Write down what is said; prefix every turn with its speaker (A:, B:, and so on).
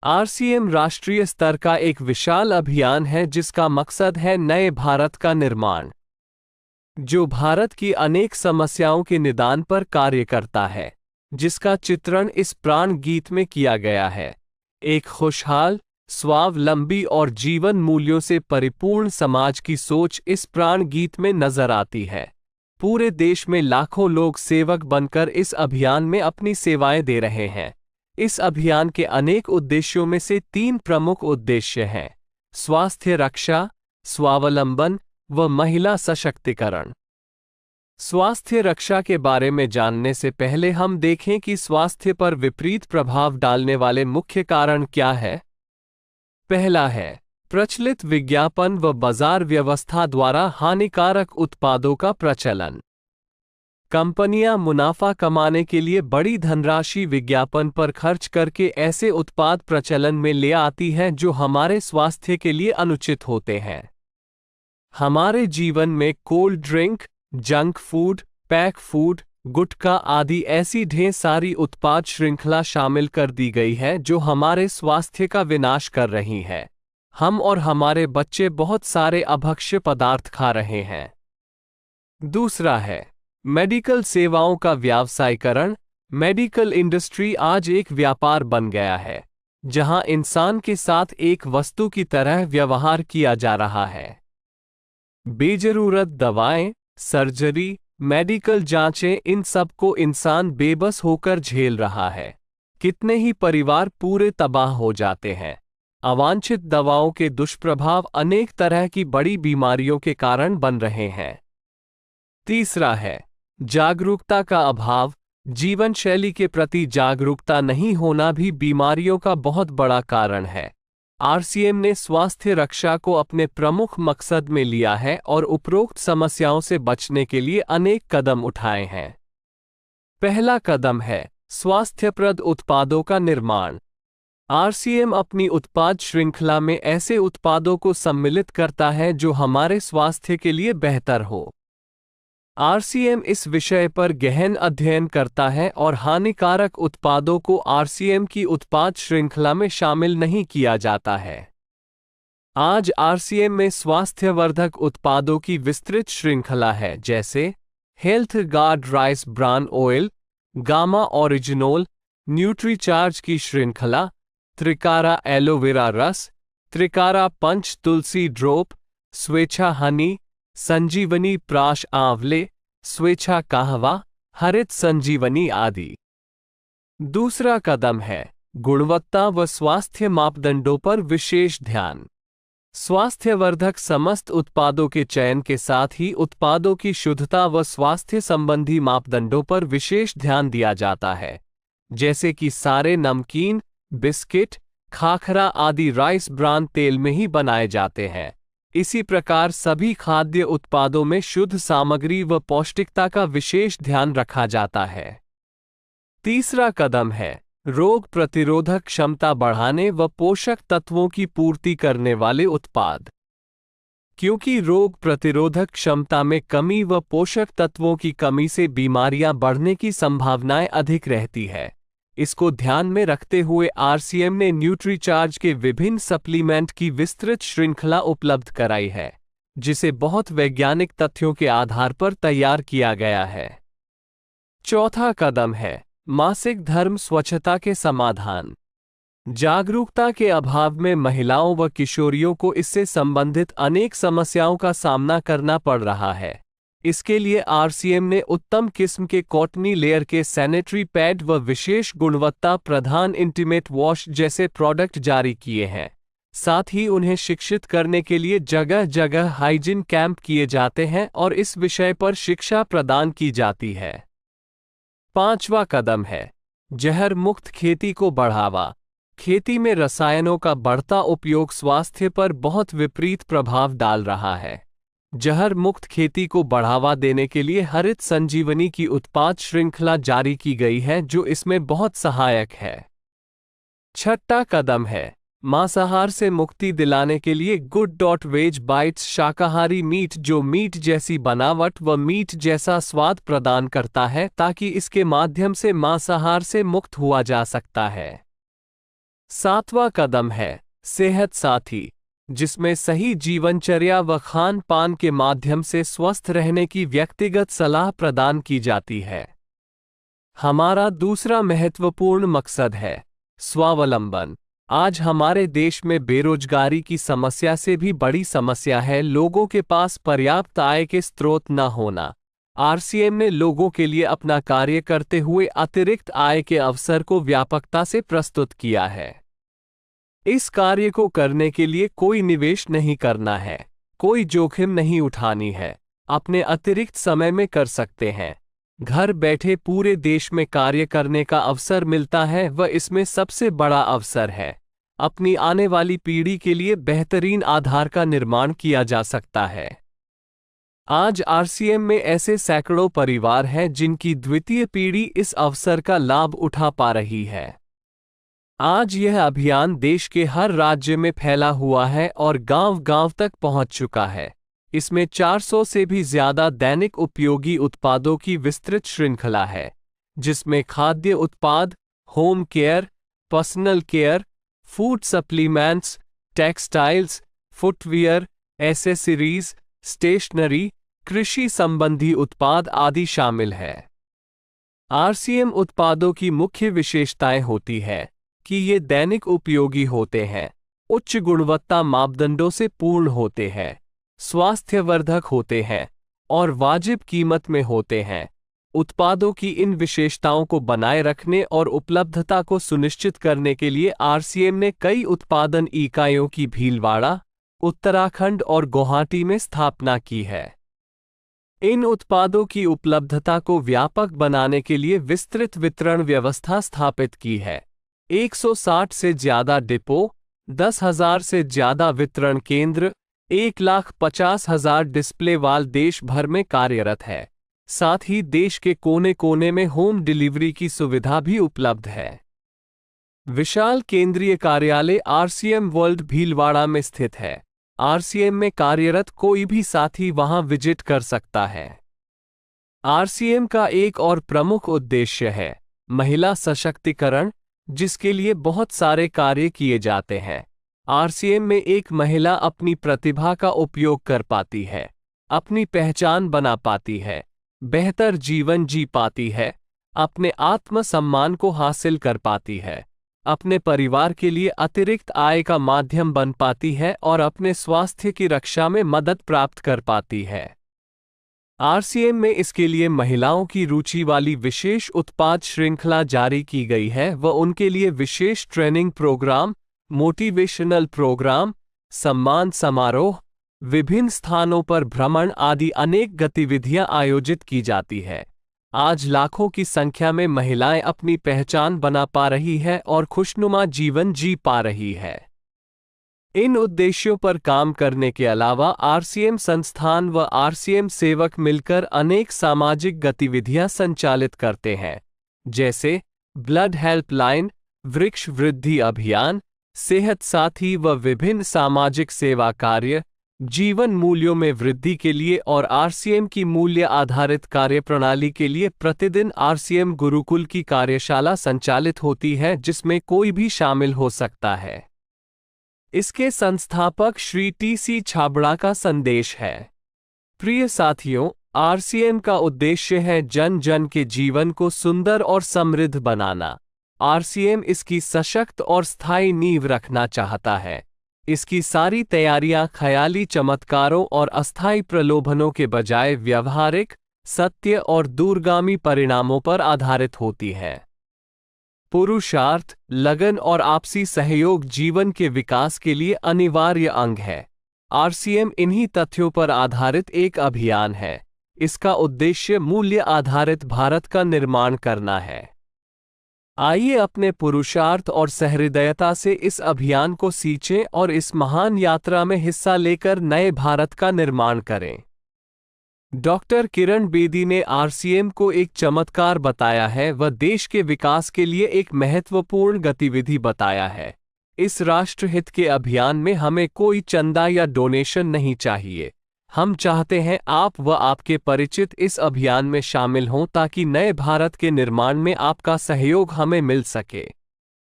A: RCM राष्ट्रीय स्तर का एक विशाल अभियान है जिसका मकसद है नए भारत का निर्माण, जो भारत की अनेक समस्याओं के निदान पर कार्य करता है, जिसका चित्रण इस प्राण गीत में किया गया है। एक खुशहाल, स्वावलंबी और जीवन मूल्यों से परिपूर्ण समाज की सोच इस प्राण गीत में नजर आती है। पूरे देश में लाखों लोग सेवक बनकर इस अभियान में अपनी सेवाएं दे रहे हैं। इस अभियान के अनेक उद्देश्यों में से 3 प्रमुख उद्देश्य हैं: स्वास्थ्य रक्षा, स्वावलंबन व महिला सशक्तिकरण। स्वास्थ्य रक्षा के बारे में जानने से पहले हम देखें कि स्वास्थ्य पर विपरीत प्रभाव डालने वाले मुख्य कारण क्या है। पहला है प्रचलित विज्ञापन व बाजार व्यवस्था द्वारा हानिकारक उत्पादों का प्रचलन। कंपनियां मुनाफा कमाने के लिए बड़ी धनराशि विज्ञापन पर खर्च करके ऐसे उत्पाद प्रचलन में ले आती हैं जो हमारे स्वास्थ्य के लिए अनुचित होते हैं। हमारे जीवन में cold drink, junk food, pack food, gutkha आदि ऐसी ढेर सारी उत्पाद श्रृंखला शामिल कर दी गई है जो हमारे स्वास्थ्य का विनाश कर रही है। हम और हमारे बच्चे बहुत सारे अभक्ष्य पदार्थ खा रहे हैं। दूसरा है मेडिकल सेवाओं का व्यावसायीकरण। मेडिकल इंडस्ट्री आज एक व्यापार बन गया है, जहां इंसान के साथ एक वस्तु की तरह व्यवहार किया जा रहा है। बेजरूरत दवाएं, सर्जरी, मेडिकल जांचें, इन सब को इंसान बेबस होकर झेल रहा है। कितने ही परिवार पूरे तबाह हो जाते हैं। अवांछित दवाओं के दुष्प्रभाव अनेक तरह की बड़ी बीमारियों के कारण बन रहे हैं। तीसरा है जागरूकता का अभाव। जीवन शैली के प्रति जागरूकता नहीं होना भी बीमारियों का बहुत बड़ा कारण है। आरसीएम ने स्वास्थ्य रक्षा को अपने प्रमुख मकसद में लिया है और उपरोक्त समस्याओं से बचने के लिए अनेक कदम उठाए हैं। पहला कदम है स्वास्थ्यप्रद उत्पादों का निर्माण। आरसीएम अपनी उत्पाद श्रृंखला में ऐसे उत्पादों को सम्मिलित करता है जो हमारे स्वास्थ्य के लिए बेहतर हो। आरसीएम इस विषय पर गहन अध्ययन करता है और हानिकारक उत्पादों को आरसीएम की उत्पाद श्रृंखला में शामिल नहीं किया जाता है। आज आरसीएम में स्वास्थ्यवर्धक उत्पादों की विस्तृत श्रृंखला है, जैसे health guard rice bran oil, gamma oryzanol, Nutricharge की श्रृंखला, त्रिकारा एलोवेरा रस, त्रिकारा पंच तुलसी ड्रॉप, स्वेच्छा हनी, संजीवनी प्राश आंवले, स्वेच्छा कहवा, हरित संजीवनी आदि। दूसरा कदम है गुणवत्ता व स्वास्थ्य मापदंडों पर विशेष ध्यान। स्वास्थ्यवर्धक समस्त उत्पादों के चयन के साथ ही उत्पादों की शुद्धता व स्वास्थ्य संबंधी मापदंडों पर विशेष ध्यान दिया जाता है, जैसे कि सारे नमकीन, बिस्किट, खाखरा आदि राइस ब्रान तेल में ही बनाए जाते हैं। इसी प्रकार सभी खाद्य उत्पादों में शुद्ध सामग्री व पौष्टिकता का विशेष ध्यान रखा जाता है। तीसरा कदम है रोग प्रतिरोधक क्षमता बढ़ाने व पोषक तत्वों की पूर्ति करने वाले उत्पाद। क्योंकि रोग प्रतिरोधक क्षमता में कमी व पोषक तत्वों की कमी से बीमारियां बढ़ने की संभावनाएं अधिक रहती है, इसको ध्यान में रखते हुए आरसीएम ने न्यूट्रीचार्ज के विभिन्न सप्लीमेंट की विस्तृत श्रृंखला उपलब्ध कराई है, जिसे बहुत वैज्ञानिक तथ्यों के आधार पर तैयार किया गया है। चौथा कदम है मासिक धर्म स्वच्छता के समाधान। जागरूकता के अभाव में महिलाओं व किशोरियों को इससे संबंधित अनेक समस्याओं का सामना करना पड़ रहा है। इसके लिए आरसीएम ने उत्तम किस्म के कॉटनी लेयर के सैनिटरी पैड व विशेष गुणवत्ता प्रधान इंटीमेट वॉश जैसे प्रोडक्ट जारी किए हैं। साथ ही उन्हें शिक्षित करने के लिए जगह जगह हाइजीन कैंप किए जाते हैं और इस विषय पर शिक्षा प्रदान की जाती है। पांचवा कदम है जहर मुक्त खेती को बढ़ावा। खेती में रसायनों का बढ़ता उपयोग स्वास्थ्य पर बहुत विपरीत प्रभाव डाल रहा है। जहर मुक्त खेती को बढ़ावा देने के लिए हरित संजीवनी की उत्पाद श्रृंखला जारी की गई है, जो इसमें बहुत सहायक है। छठा कदम है मांसाहार से मुक्ति दिलाने के लिए गुड.वेज बाइट्स शाकाहारी मीट, जो मीट जैसी बनावट व मीट जैसा स्वाद प्रदान करता है, ताकि इसके माध्यम से मांसाहार से मुक्त हुआ जा सकता है। 7वां कदम है सेहत साथी, जिसमें सही जीवनचर्या व खान पान के माध्यम से स्वस्थ रहने की व्यक्तिगत सलाह प्रदान की जाती है। हमारा दूसरा महत्वपूर्ण मकसद है स्वावलंबन। आज हमारे देश में बेरोजगारी की समस्या से भी बड़ी समस्या है लोगों के पास पर्याप्त आय के स्रोत न होना। आरसीएम ने लोगों के लिए अपना कार्य करते हुए अतिरिक्त आय के अवसर को व्यापकता से प्रस्तुत किया है। इस कार्य को करने के लिए कोई निवेश नहीं करना है, कोई जोखिम नहीं उठानी है, अपने अतिरिक्त समय में कर सकते हैं। घर बैठे पूरे देश में कार्य करने का अवसर मिलता है व इसमें सबसे बड़ा अवसर है अपनी आने वाली पीढ़ी के लिए बेहतरीन आधार का निर्माण किया जा सकता है। आज आरसीएम में ऐसे सैकड़ों परिवार हैं जिनकी द्वितीय पीढ़ी इस अवसर का लाभ उठा पा रही है। आज यह अभियान देश के हर राज्य में फैला हुआ है और गांव-गांव तक पहुंच चुका है। इसमें 400 से भी ज्यादा दैनिक उपयोगी उत्पादों की विस्तृत श्रृंखला है, जिसमें खाद्य उत्पाद, home care, personal care, food supplements, textiles, footwear, accessories, stationery, कृषि संबंधी उत्पाद आदि शामिल है। आरसीएम उत्पादों की मुख्य विशेषताएं होती है कि ये दैनिक उपयोगी होते हैं, उच्च गुणवत्ता मापदंडों से पूर्ण होते हैं, स्वास्थ्यवर्धक होते हैं और वाजिब कीमत में होते हैं। उत्पादों की इन विशेषताओं को बनाए रखने और उपलब्धता को सुनिश्चित करने के लिए आरसीएम ने कई उत्पादन इकाइयों की भीलवाड़ा, उत्तराखंड और गुवाहाटी में स्थापना की है। इन उत्पादों की उपलब्धता को व्यापक बनाने के लिए विस्तृत वितरण व्यवस्था स्थापित की है। 160 से ज्यादा डिपो, 10,000 से ज्यादा वितरण केंद्र, 1,50,000 डिस्प्ले वाल देश भर में कार्यरत है। साथ ही देश के कोने कोने में होम डिलीवरी की सुविधा भी उपलब्ध है। विशाल केंद्रीय कार्यालय आरसीएम वर्ल्ड भीलवाड़ा में स्थित है। आरसीएम में कार्यरत कोई भी साथी वहां विजिट कर सकता है। आरसीएम का एक और प्रमुख उद्देश्य है महिला सशक्तिकरण, जिसके लिए बहुत सारे कार्य किए जाते हैं। आरसीएम में एक महिला अपनी प्रतिभा का उपयोग कर पाती है, अपनी पहचान बना पाती है, बेहतर जीवन जी पाती है, अपने आत्मसम्मान को हासिल कर पाती है, अपने परिवार के लिए अतिरिक्त आय का माध्यम बन पाती है और अपने स्वास्थ्य की रक्षा में मदद प्राप्त कर पाती है। आरसीएम में इसके लिए महिलाओं की रुचि वाली विशेष उत्पाद श्रृंखला जारी की गई है व उनके लिए विशेष ट्रेनिंग प्रोग्राम, मोटिवेशनल प्रोग्राम, सम्मान समारोह, विभिन्न स्थानों पर भ्रमण आदि अनेक गतिविधियां आयोजित की जाती है। आज लाखों की संख्या में महिलाएं अपनी पहचान बना पा रही है और खुशनुमा जीवन जी पा रही है। इन उद्देश्यों पर काम करने के अलावा आरसीएम संस्थान व आरसीएम सेवक मिलकर अनेक सामाजिक गतिविधियां संचालित करते हैं, जैसे ब्लड हेल्पलाइन, वृक्ष वृद्धि अभियान, सेहत साथी व विभिन्न सामाजिक सेवा कार्य, जीवन मूल्यों में वृद्धि के लिए और आरसीएम की मूल्य आधारित कार्यप्रणाली के लिए प्रतिदिन आरसीएम गुरुकुल की कार्यशाला संचालित होती है, जिसमें कोई भी शामिल हो सकता है। इसके संस्थापक श्री टी.सी. छाबड़ा का संदेश है। प्रिय साथियों, आरसीएम का उद्देश्य है जन जन के जीवन को सुंदर और समृद्ध बनाना। आरसीएम इसकी सशक्त और स्थायी नींव रखना चाहता है। इसकी सारी तैयारियां ख्याली चमत्कारों और अस्थायी प्रलोभनों के बजाय व्यवहारिक, सत्य और दूरगामी परिणामों पर आधारित होती हैं। पुरुषार्थ, लगन और आपसी सहयोग जीवन के विकास के लिए अनिवार्य अंग है। आरसीएम इन्हीं तथ्यों पर आधारित एक अभियान है। इसका उद्देश्य मूल्य आधारित भारत का निर्माण करना है। आइए अपने पुरुषार्थ और सहृदयता से इस अभियान को सींचें और इस महान यात्रा में हिस्सा लेकर नए भारत का निर्माण करें। डॉक्टर किरण बेदी ने आरसीएम को एक चमत्कार बताया है व देश के विकास के लिए एक महत्वपूर्ण गतिविधि बताया है। इस राष्ट्रहित के अभियान में हमें कोई चंदा या डोनेशन नहीं चाहिए। हम चाहते हैं आप व आपके परिचित इस अभियान में शामिल हों ताकि नए भारत के निर्माण में आपका सहयोग हमें मिल सके।